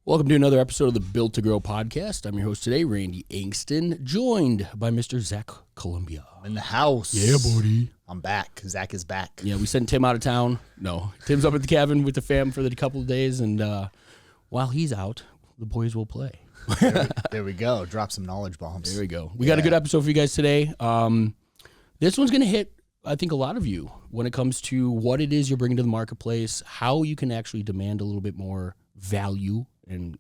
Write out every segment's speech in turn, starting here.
Welcome to another episode of the Built to Grow podcast. I'm your host today, Randy Angston, joined by Mr. Zach Columbia. I'm in the house. Yeah, buddy. I'm back. Zach is back. Yeah, we sent Tim out of town. No, Tim's up at the cabin with the fam for the couple of days, and while he's out, the boys will play. There we go. Drop some knowledge bombs. There we go. We got a good episode for you guys today. This one's going to hit, I think, a lot of you when it comes to what it is you're bringing to the marketplace, how you can actually demand a little bit more value and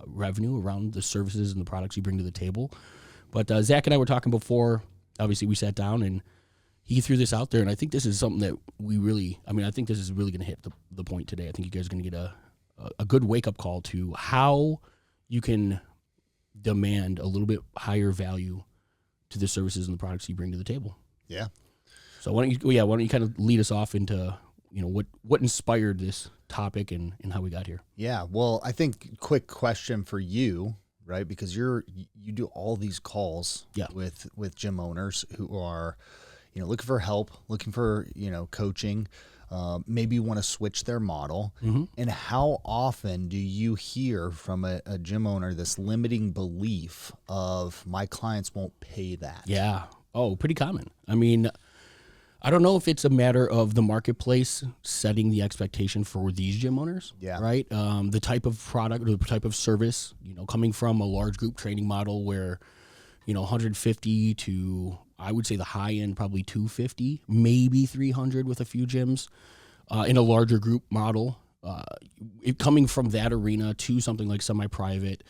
revenue around the services and the products you bring to the table. But Zach and I were talking before. Obviously, we sat down and he threw this out there, and I think this is something that I think this is really going to hit the point today. I think you guys are going to get a good wake-up call to how you can demand a little bit higher value to the services and the products you bring to the table. Yeah. So why don't you kind of lead us off into what inspired this topic and how we got here? Yeah. Well, I think quick question for you, right? Because you do all these calls with gym owners who are, looking for help, looking for, coaching, maybe want to switch their model. Mm-hmm. And how often do you hear from a gym owner this limiting belief of my clients won't pay that? Yeah. Oh, pretty common. I mean, I don't know if it's a matter of the marketplace setting the expectation for these gym owners, right? The type of product or the type of service, coming from a large group training model where, 150 to, I would say the high end, probably 250, maybe 300 with a few gyms in a larger group model. Coming from that arena to something like semi-private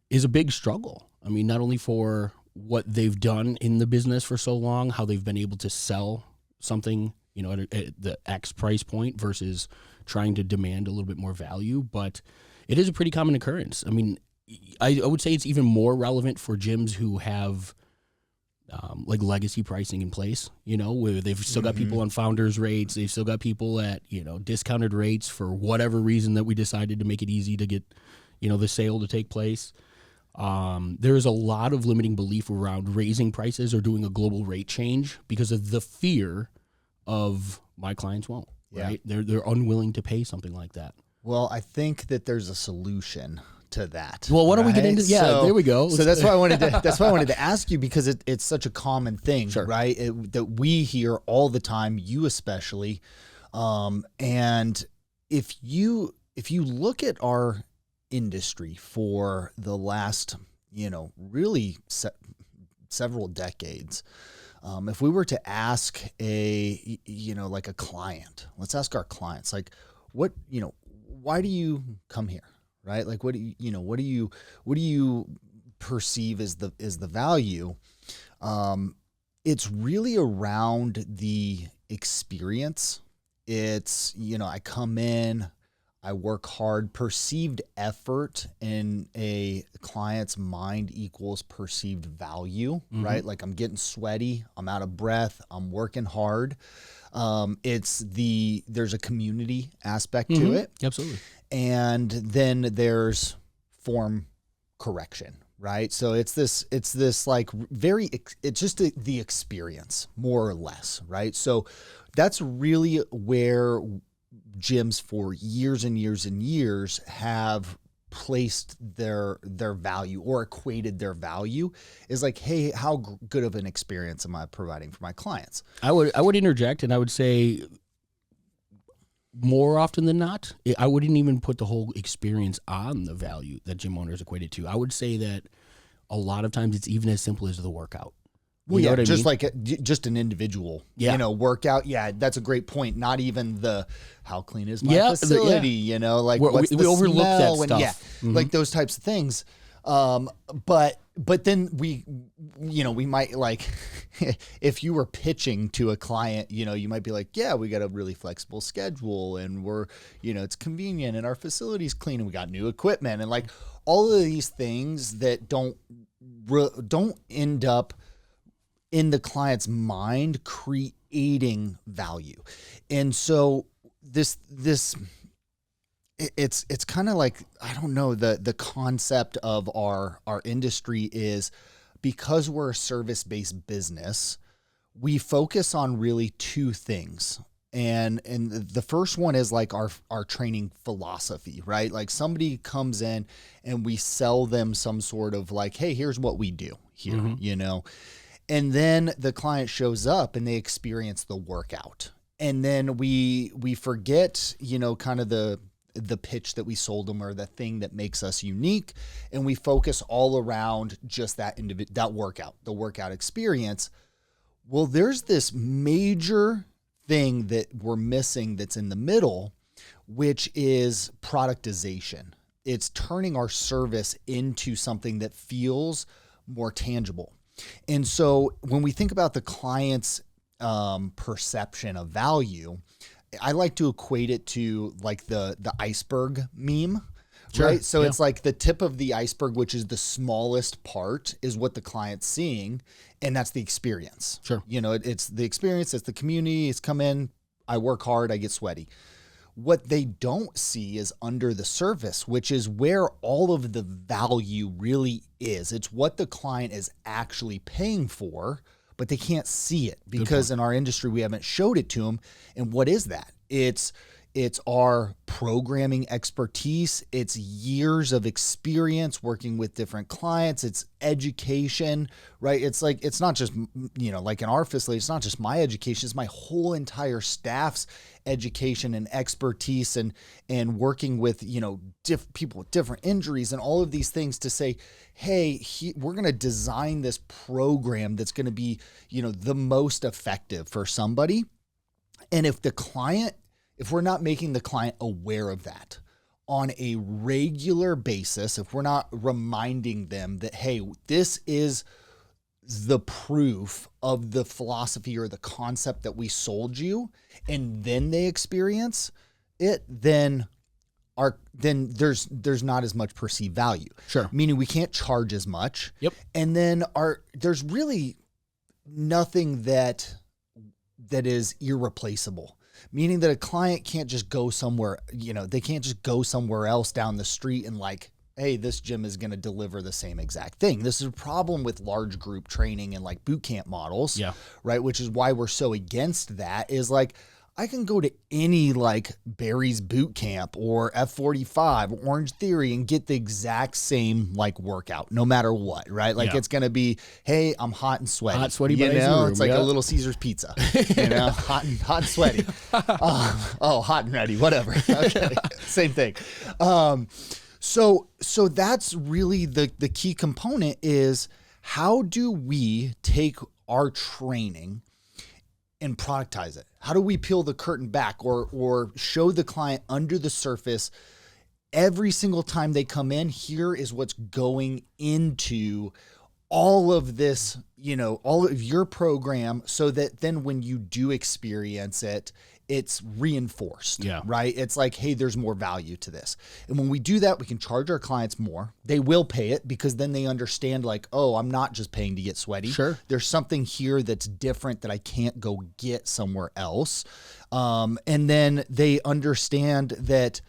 is a big struggle. I mean, not only for what they've done in the business for so long, how they've been able to sell something, at the X price point versus trying to demand a little bit more value. But it is a pretty common occurrence. I mean, I would say it's even more relevant for gyms who have like legacy pricing in place, where they've still got people on founders rates. They've still got people at, discounted rates for whatever reason that we decided to make it easy to get, the sale to take place. There is a lot of limiting belief around raising prices or doing a global rate change because of the fear of my clients won't, right? They're unwilling to pay something like that. Well, I think that there's a solution to that. Well, why don't we get into? Yeah, there we go. So that's why I wanted to ask you, because it's such a common thing, right? That we hear all the time, you especially. And if you look at our industry for the last, really several decades, if we were to ask like a client, let's ask our clients, like, what, why do you come here, right? Like, what do you perceive as the value? It's really around the experience. It's, I come in, I work hard. Perceived effort in a client's mind equals perceived value, right? Like, I'm getting sweaty, I'm out of breath, I'm working hard. There's a community aspect to it. Absolutely. And then there's form correction, right? So it's this like it's just the experience, more or less, right? So that's really where gyms for years and years and years have placed their value or equated their value is like, hey, how good of an experience am I providing for my clients? I would interject, and I would say more often than not, I wouldn't even put the whole experience on the value that gym owners equate it to. I would say that a lot of times it's even as simple as the workout. Well, yeah, just like just an individual, workout. Yeah, that's a great point. Not even the how clean is my facility, like what's the overlook smell that stuff. Like those types of things. But then we might like, if you were pitching to a client, you might be like, yeah, we got a really flexible schedule and we're, it's convenient and our facility's clean and we got new equipment and like all of these things that don't end up in the client's mind creating value. And so it's kind of like, I don't know, the concept of our industry is, because we're a service-based business, we focus on really two things. And the first one is like our training philosophy, right? Like somebody comes in and we sell them some sort of like, hey, here's what we do here, you know? And then the client shows up and they experience the workout. And then we forget, you know, kind of the pitch that we sold them or the thing that makes us unique. And we focus all around just that workout, the workout experience. Well, there's this major thing that we're missing that's in the middle, which is productization. It's turning our service into something that feels more tangible. And so when we think about the client's perception of value, I like to equate it to like the iceberg meme, right? So it's like the tip of the iceberg, which is the smallest part, is what the client's seeing. And that's the experience. Sure. You know, it's the experience, it's the community, it's come in, I work hard, I get sweaty. What they don't see is under the surface, which is where all of the value really is. It's what the client is actually paying for, but they can't see it because in our industry, we haven't showed it to them. And what is that? It's our programming expertise. It's years of experience working with different clients. It's education, right? It's like, it's not just, you know, like in our facility, it's not just my education, it's my whole entire staff's education and expertise and working with, you know, people with different injuries and all of these things to say, hey, we're going to design this program that's going to be, you know, the most effective for somebody. And if we're not making the client aware of that on a regular basis, if we're not reminding them that, hey, this is the proof of the philosophy or the concept that we sold you, and then they experience it, then there's not as much perceived value. Sure. Meaning we can't charge as much. Yep. And then there's really nothing that is irreplaceable. Meaning that a client can't just go somewhere, you know, they can't just go somewhere else down the street and like, hey, this gym is going to deliver the same exact thing. This is a problem with large group training and like boot camp models, right? Which is why we're so against that, is like, I can go to any like Barry's boot camp or F45 or Orange Theory and get the exact same like workout, no matter what, right? Like it's going to be, hey, I'm hot and sweaty. Hot, sweaty, you know, room, it's like a little Caesar's pizza, you know, hot and sweaty. Hot and ready, whatever. Okay. Same thing. So that's really the key component is how do we take our training and productize it? How do we peel the curtain back or show the client under the surface every single time they come in? Here is what's going into all of this, you know, all of your program, so that then when you do experience it, it's reinforced, right? It's like, hey, there's more value to this. And when we do that, we can charge our clients more. They will pay it because then they understand like, oh, I'm not just paying to get sweaty. Sure. There's something here that's different that I can't go get somewhere else. And then they understand that,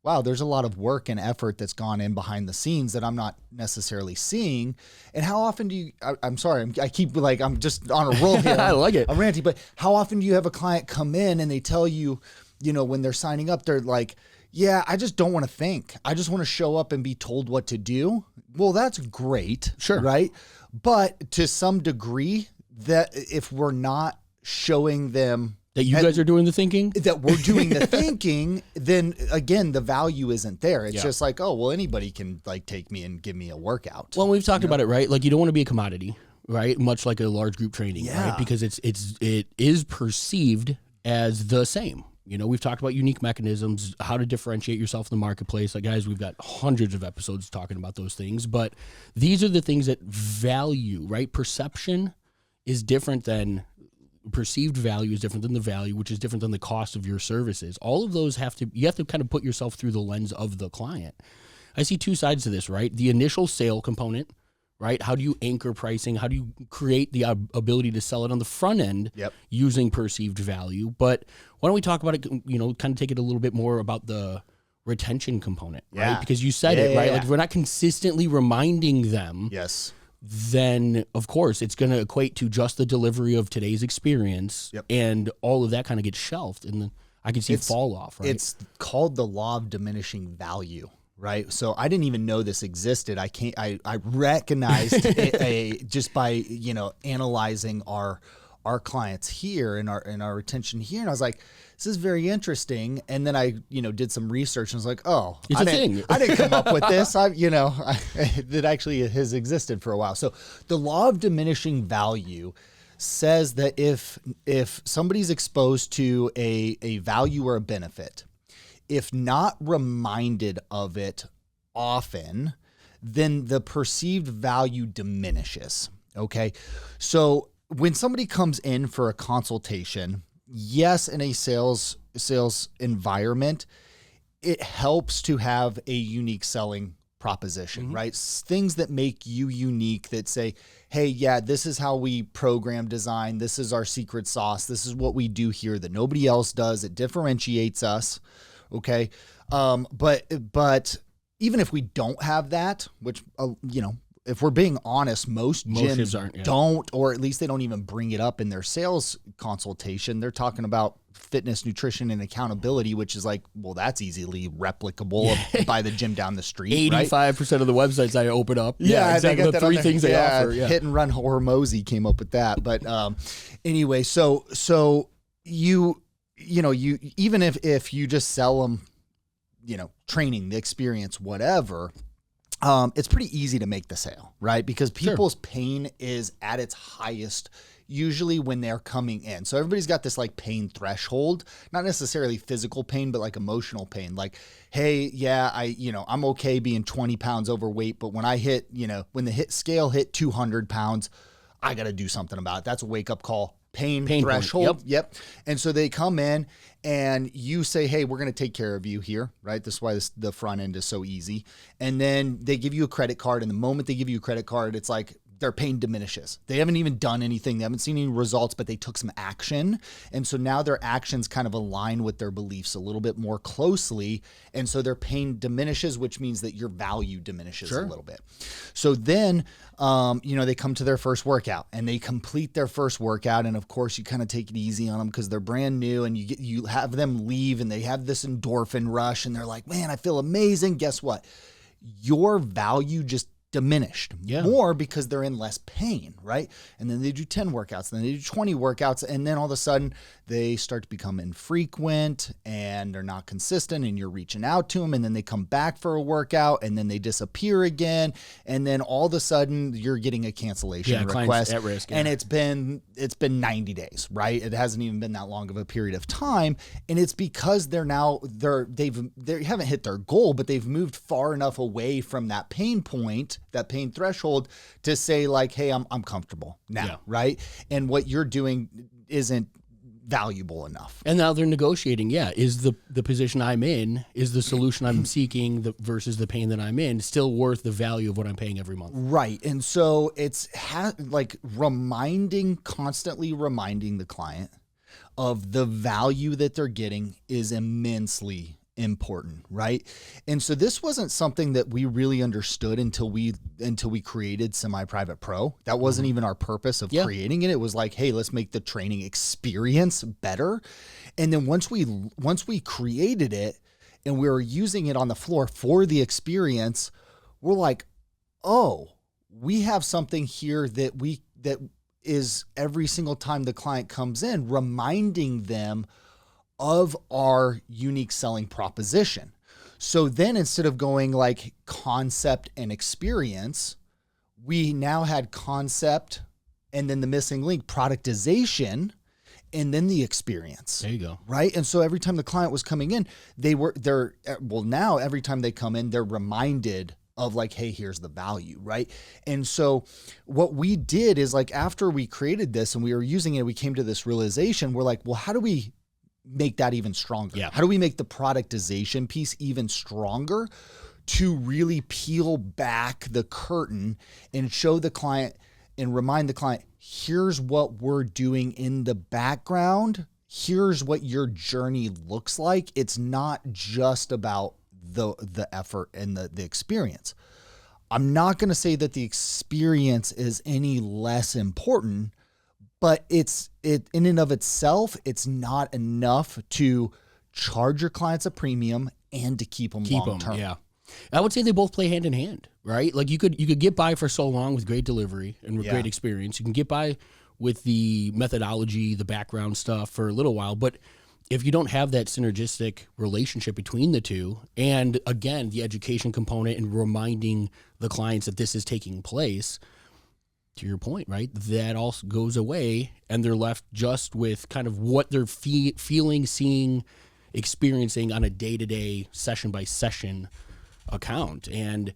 wow, there's a lot of work and effort that's gone in behind the scenes that I'm not necessarily seeing. And how often do you, I'm sorry, I keep like, I'm just on a roll here. I like it. I'm ranty, but how often do you have a client come in and they tell you, you know, when they're signing up, they're like, yeah, I just don't want to think. I just want to show up and be told what to do. Well, that's great. Sure. Right. But to some degree, that if we're not showing them that you guys are doing the thinking, that we're doing the thinking, then again, the value isn't there. It's just like, oh, well, anybody can like take me and give me a workout. Well, we've talked about it, right? Like you don't want to be a commodity, right? Much like a large group training, right? Because it is perceived as the same. You know, we've talked about unique mechanisms, how to differentiate yourself in the marketplace. Like, guys, we've got hundreds of episodes talking about those things, but these are the things that value, right? Perception is different than perceived value is different than the value, which is different than the cost of your services. All of those you have to kind of put yourself through the lens of the client. I see two sides to this, right? The initial sale component, right? How do you anchor pricing? How do you create the ability to sell it on the front end using perceived value? But why don't we talk about it, you know, kind of take it a little bit more about the retention component, right? Because you said it, right? Like if we're not consistently reminding them then of course it's going to equate to just the delivery of today's experience, and all of that kind of gets shelved, and then I can see fall off. Right? It's called the law of diminishing value. Right. So I didn't even know this existed. I recognized just by, analyzing our clients here and our retention here. And I was like, this is very interesting. And then I, did some research and was like, oh, I didn't come up with this. It actually has existed for a while. So the law of diminishing value says that if somebody's exposed to a value or a benefit, if not reminded of it often, then the perceived value diminishes. Okay. So when somebody comes in for a consultation, yes, in a sales environment, it helps to have a unique selling proposition, right? Things that make you unique, that say, hey, yeah, this is how we program design. This is our secret sauce. This is what we do here that nobody else does. It differentiates us. Okay. But even if we don't have that, which, if we're being honest, most gyms don't, or at least they don't even bring it up in their sales consultation. They're talking about fitness, nutrition, and accountability, which is like, well, that's easily replicable by the gym down the street. 85% of the websites I open up. Yeah, exactly. The three things they offer. Yeah. Hit and Run Hormozy came up with that. But anyway, so you even if you just sell them, training, the experience, whatever, it's pretty easy to make the sale, right? Because people's pain is at its highest usually when they're coming in. So everybody's got this like pain threshold, not necessarily physical pain, but like emotional pain. Like, hey, yeah, I'm okay being 20 pounds overweight, but when I hit, when the scale hit 200 pounds, I got to do something about it. That's a wake up call. Pain threshold. Yep. And so they come in and you say, hey, we're going to take care of you here, right? This is why the front end is so easy. And then they give you a credit card. And the moment they give you a credit card, it's like their pain diminishes. They haven't even done anything. They haven't seen any results, but they took some action. And so now their actions kind of align with their beliefs a little bit more closely. And so their pain diminishes, which means that your value diminishes a little bit. So then, they come to their first workout and they complete their first workout. And of course you kind of take it easy on them because they're brand new, and you have them leave and they have this endorphin rush and they're like, man, I feel amazing. Guess what? Your value just diminished more because they're in less pain, right? And then they do 10 workouts, then they do 20 workouts, and then all of a sudden they start to become infrequent and they're not consistent, and you're reaching out to them, and then they come back for a workout and then they disappear again, and then all of a sudden you're getting a cancellation request at risk, and it's been 90 days, right? It hasn't even been that long of a period of time, and it's because they haven't hit their goal, but they've moved far enough away from that pain point, that pain threshold, to say like, hey, I'm comfortable now, right? And what you're doing isn't valuable enough. And now they're negotiating. Yeah, is the position I'm in, is the solution I'm seeking versus the pain that I'm in still worth the value of what I'm paying every month? Right. And so it's like constantly reminding the client of the value that they're getting is immensely important, right? And so this wasn't something that we really understood until we created Semi-Private Pro. That wasn't even our purpose of creating it. It was like, hey, let's make the training experience better. And then once we created it and we were using it on the floor for the experience, we're like, oh, we have something here that is every single time the client comes in, reminding them of our unique selling proposition. So then instead of going like concept and experience, we now had concept and then the missing link, productization, and then the experience. There you go. Right. And so every time the client was coming in, now every time they come in, they're reminded of like, hey, here's the value, right? And so what we did is like, after we created this and we were using it, we came to this realization. We're like, well, how do we make that even stronger? Yeah. How do we make the productization piece even stronger to really peel back the curtain and show the client and remind the client, here's what we're doing in the background. Here's what your journey looks like. It's not just about the effort and the experience. I'm not going to say that the experience is any less important, but it in and of itself, it's not enough to charge your clients a premium and to keep them long term. Yeah. I would say they both play hand in hand, right? Like you could get by for so long with great delivery and with great experience. You can get by with the methodology, the background stuff for a little while, but if you don't have that synergistic relationship between the two, and again, the education component and reminding the clients that this is taking place, to your point, right? That all goes away and they're left just with kind of what they're feeling, seeing, experiencing on a day-to-day, session-by-session account. And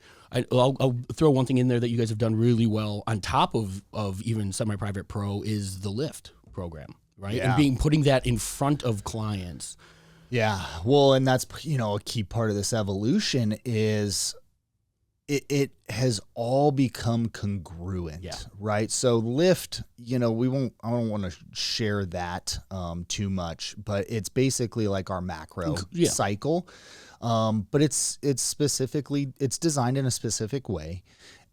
I'll throw one thing in there that you guys have done really well on top of even Semi-Private Pro is the Lift program, right? Yeah. And putting that in front of clients. Yeah. Well, and that's, a key part of this evolution is it has all become congruent, right? So Lift, I don't want to share that too much, but it's basically like our macro cycle. But it's designed in a specific way.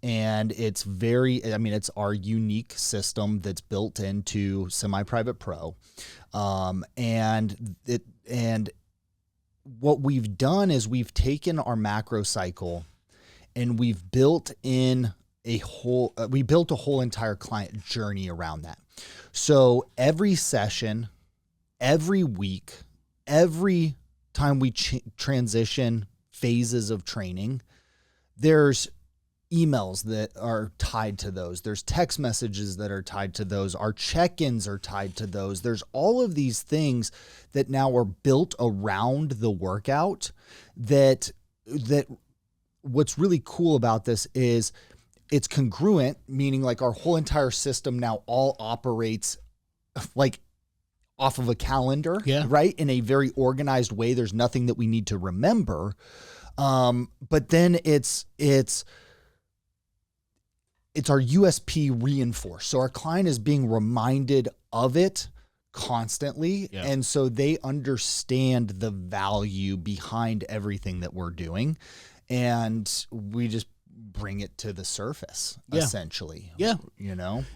And it's it's our unique system that's built into Semi-Private Pro. And what we've done is we've taken our macro cycle and we've built a whole entire client journey around that. So every session, every week, every time we transition phases of training, there's emails that are tied to those. There's text messages that are tied to those. Our check-ins are tied to those. There's all of these things that now are built around the workout that what's really cool about this is it's congruent, meaning like our whole entire system now all operates like off of a calendar, right? In a very organized way. There's nothing that we need to remember. But then it's our USP reinforced. So our client is being reminded of it constantly. Yeah. And so they understand the value behind everything that we're doing. And we just bring it to the surface, essentially. Yeah.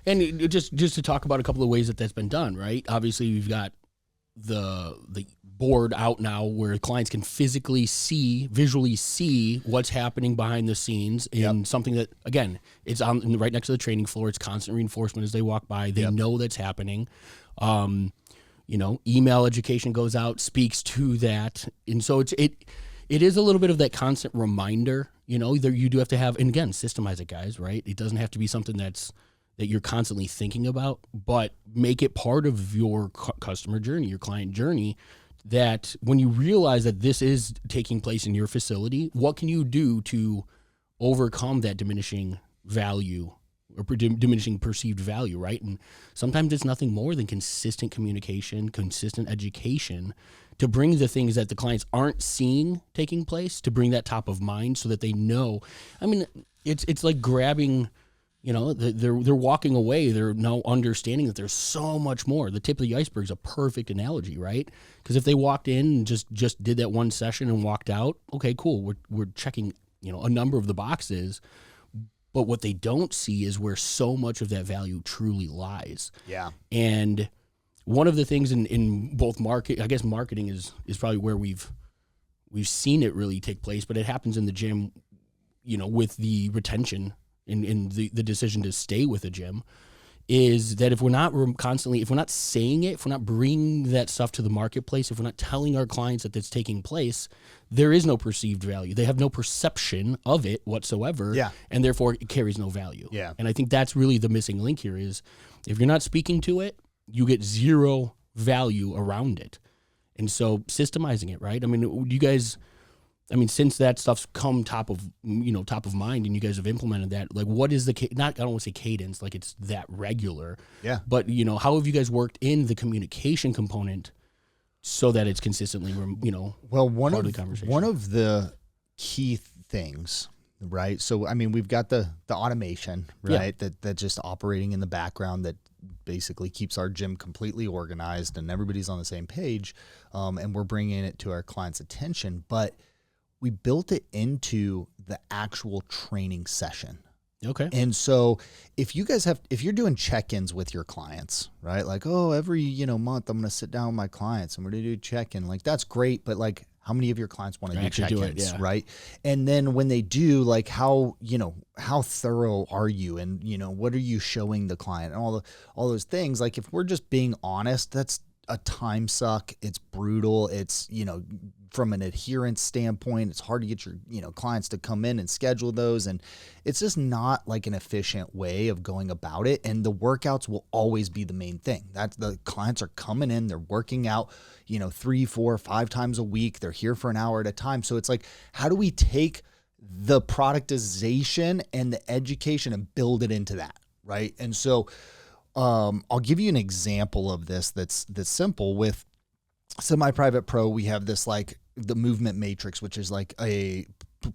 And just to talk about a couple of ways that's been done, right? Obviously, we've got the board out now where clients can visually see what's happening behind the scenes in something that, again, it's on right next to the training floor. It's constant reinforcement as they walk by. They know that's happening. Email education goes out, speaks to that. And so it is a little bit of that constant reminder, that you do have to have, and again, systemize it, guys, right? It doesn't have to be something that you're constantly thinking about, but make it part of your customer journey, your client journey, that when you realize that this is taking place in your facility, what can you do to overcome that diminishing value or diminishing perceived value, right? And sometimes it's nothing more than consistent communication, consistent education to bring the things that the clients aren't seeing taking place, to bring that top of mind so that they know. I mean, it's like grabbing, they're walking away. They're now understanding that there's so much more. The tip of the iceberg is a perfect analogy, right? Because if they walked in and just did that one session and walked out, okay, cool. We're checking, a number of the boxes. But what they don't see is where so much of that value truly lies. Yeah. And one of the things in both marketing is probably where we've seen it really take place, but it happens in the gym, with the retention and the decision to stay with a gym, is that if we're not saying it, if we're not bringing that stuff to the marketplace, if we're not telling our clients that it's taking place, there is no perceived value. They have no perception of it whatsoever. Yeah. And therefore it carries no value. Yeah. And I think that's really the missing link here is if you're not speaking to it, you get zero value around it. And so systemizing it, right? I mean, you guys, since that stuff's come top of mind and you guys have implemented that, like what is I don't want to say cadence, like it's that regular. Yeah. But, how have you guys worked in the communication component so that it's consistently, one of the conversation? One of the key things, right? So, we've got the automation, right? Yeah. That just operating in the background that basically keeps our gym completely organized and everybody's on the same page. And we're bringing it to our clients' attention, but we built it into the actual training session. Okay. And so if you're doing check-ins with your clients, right? Like, oh, every, month I'm going to sit down with my clients and we're going to do check-in. Like, that's great. But like, how many of your clients want to do check-ins, right? And then when they do, like, how thorough are you? And, what are you showing the client and all those things? Like, if we're just being honest, that's a time suck. It's brutal. It's, from an adherence standpoint, it's hard to get your, clients to come in and schedule those. And it's just not like an efficient way of going about it. And the workouts will always be the main thing. That's the clients are coming in, they're working out, 3, 4, 5 times a week. They're here for an hour at a time. So it's like, how do we take the productization and the education and build it into that? Right. And so, I'll give you an example of this that's simple. With Semi-Private Pro, we have this like the movement matrix, which is like a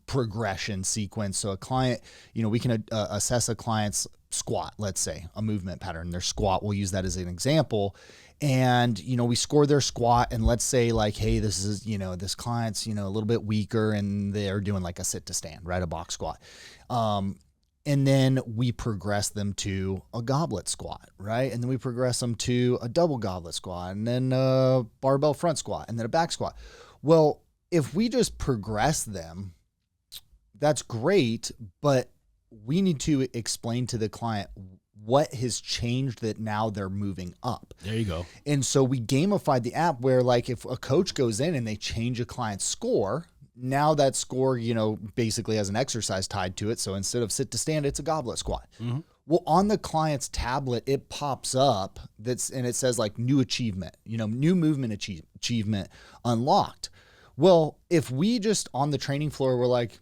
progression sequence. So a client, we can assess a client's squat, let's say a movement pattern, their squat. We'll use that as an example. And, we score their squat, and let's say like, hey, this is, this client's, a little bit weaker and they're doing like a sit to stand, right? A box squat. And then we progress them to a goblet squat, right? And then we progress them to a double goblet squat, and then a barbell front squat, and then a back squat. Well, if we just progress them, that's great, but we need to explain to the client what has changed that now they're moving up. There you go. And so we gamified the app where, like, if a coach goes in and they change a client's score, now that score, basically has an exercise tied to it. So instead of sit to stand, it's a goblet squat. Mm-hmm. Well, on the client's tablet, it pops up and it says like new achievement, new movement achievement unlocked. Well, if we just on the training floor were like,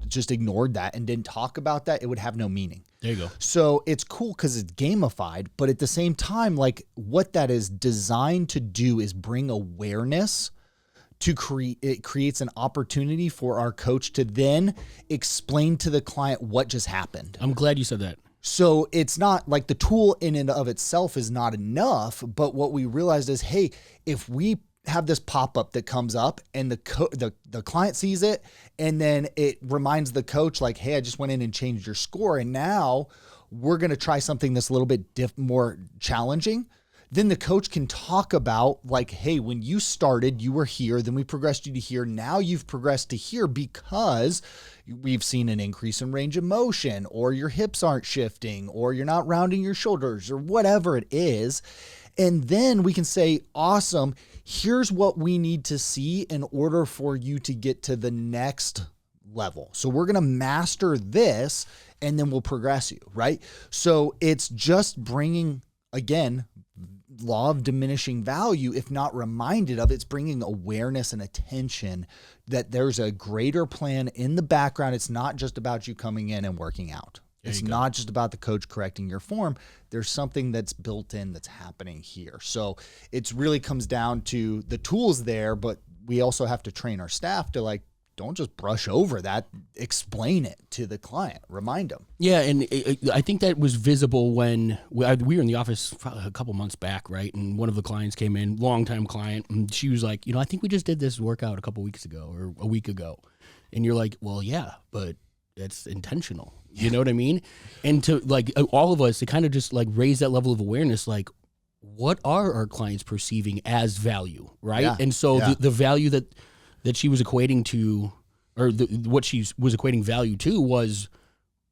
just ignored that and didn't talk about that, it would have no meaning. There you go. So it's cool because it's gamified, but at the same time, like what that is designed to do is bring awareness to it creates an opportunity for our coach to then explain to the client what just happened. I'm glad you said that. So it's not like the tool in and of itself is not enough, but what we realized is, hey, if we have this pop-up that comes up and the client sees it, and then it reminds the coach like, hey, I just went in and changed your score, and now we're going to try something that's a little bit more challenging. Then the coach can talk about like, hey, when you started, you were here, then we progressed you to here. Now you've progressed to here because we've seen an increase in range of motion, or your hips aren't shifting, or you're not rounding your shoulders, or whatever it is. And then we can say, awesome, here's what we need to see in order for you to get to the next level. So we're going to master this, and then we'll progress you, right? So it's just bringing, again, law of diminishing value. If not reminded of, it's bringing awareness and attention that there's a greater plan in the background. It's not just about you coming in and working out. It's not just about the coach correcting your form. There's something that's built in that's happening here. So it really comes down to the tools there, but we also have to train our staff to like, don't just brush over that, explain it to the client, remind them. Yeah, and I think that was visible when we were in the office a couple months back, right? And one of the clients came in, longtime client, and she was like, I think we just did this workout a couple weeks ago or a week ago. And you're like, well, yeah, but it's intentional. You know what I mean? And to like all of us to kind of just like raise that level of awareness, like what are our clients perceiving as value, right? Yeah. And so the value that she was equating to, or what she was equating value to, was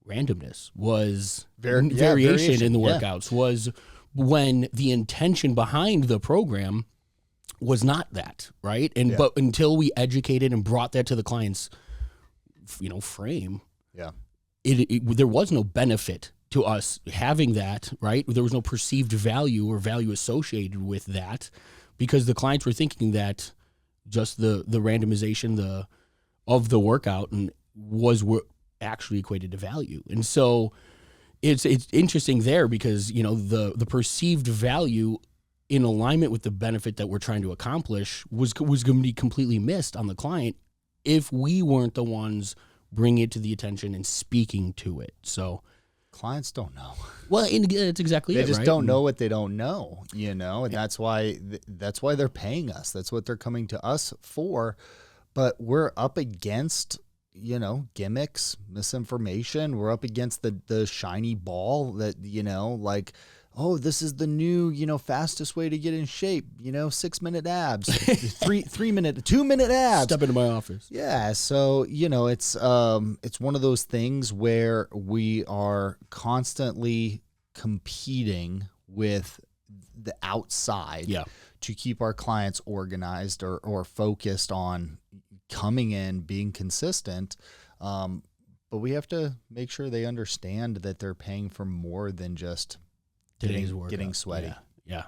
randomness, was variation in the workouts, was when the intention behind the program was not that, right? And but until we educated and brought that to the client's, frame, there was no benefit to us having that, right? There was no perceived value or value associated with that, because the clients were thinking that just the randomization of the workout and was what actually equated to value. And so it's interesting there because, the perceived value in alignment with the benefit that we're trying to accomplish was going to be completely missed on the client if we weren't the ones bringing it to the attention and speaking to it. So clients don't know. Well, it's exactly it. They just don't know what they don't know, and that's why they're paying us. That's what they're coming to us for. But we're up against, gimmicks, misinformation. We're up against the shiny ball that, like, oh, this is the new, fastest way to get in shape, 6-minute abs, 3-minute, 2-minute abs. Step into my office. Yeah. So, it's one of those things where we are constantly competing with the outside to keep our clients organized or focused on coming in, being consistent. But we have to make sure they understand that they're paying for more than just getting sweaty. Yeah.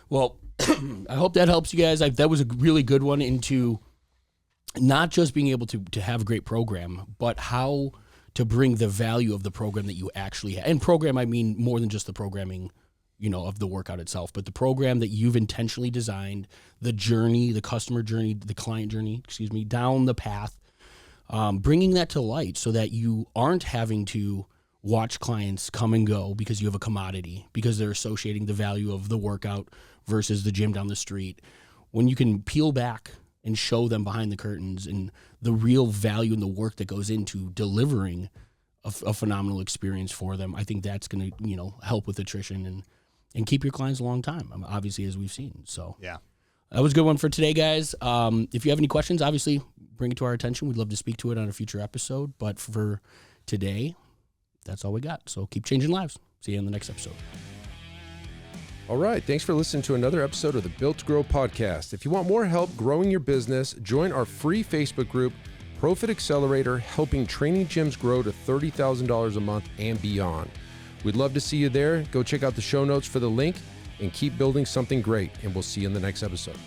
Well, I hope that helps you guys. That was a really good one into not just being able to have a great program, but how to bring the value of the program that you actually have. And program, I mean more than just the programming, of the workout itself, but the program that you've intentionally designed, the journey, the customer journey, the client journey, down the path, bringing that to light so that you aren't having to watch clients come and go because you have a commodity, because they're associating the value of the workout versus the gym down the street. When you can peel back and show them behind the curtains and the real value and the work that goes into delivering a phenomenal experience for them, I think that's going to, help with attrition and keep your clients a long time, obviously, as we've seen. So yeah, that was a good one for today, guys. If you have any questions, obviously bring it to our attention. We'd love to speak to it on a future episode. But for today, that's all we got. So keep changing lives. See you in the next episode. All right. Thanks for listening to another episode of the Built to Grow podcast. If you want more help growing your business, join our free Facebook group, Profit Accelerator, helping training gyms grow to $30,000 a month and beyond. We'd love to see you there. Go check out the show notes for the link and keep building something great. And we'll see you in the next episode.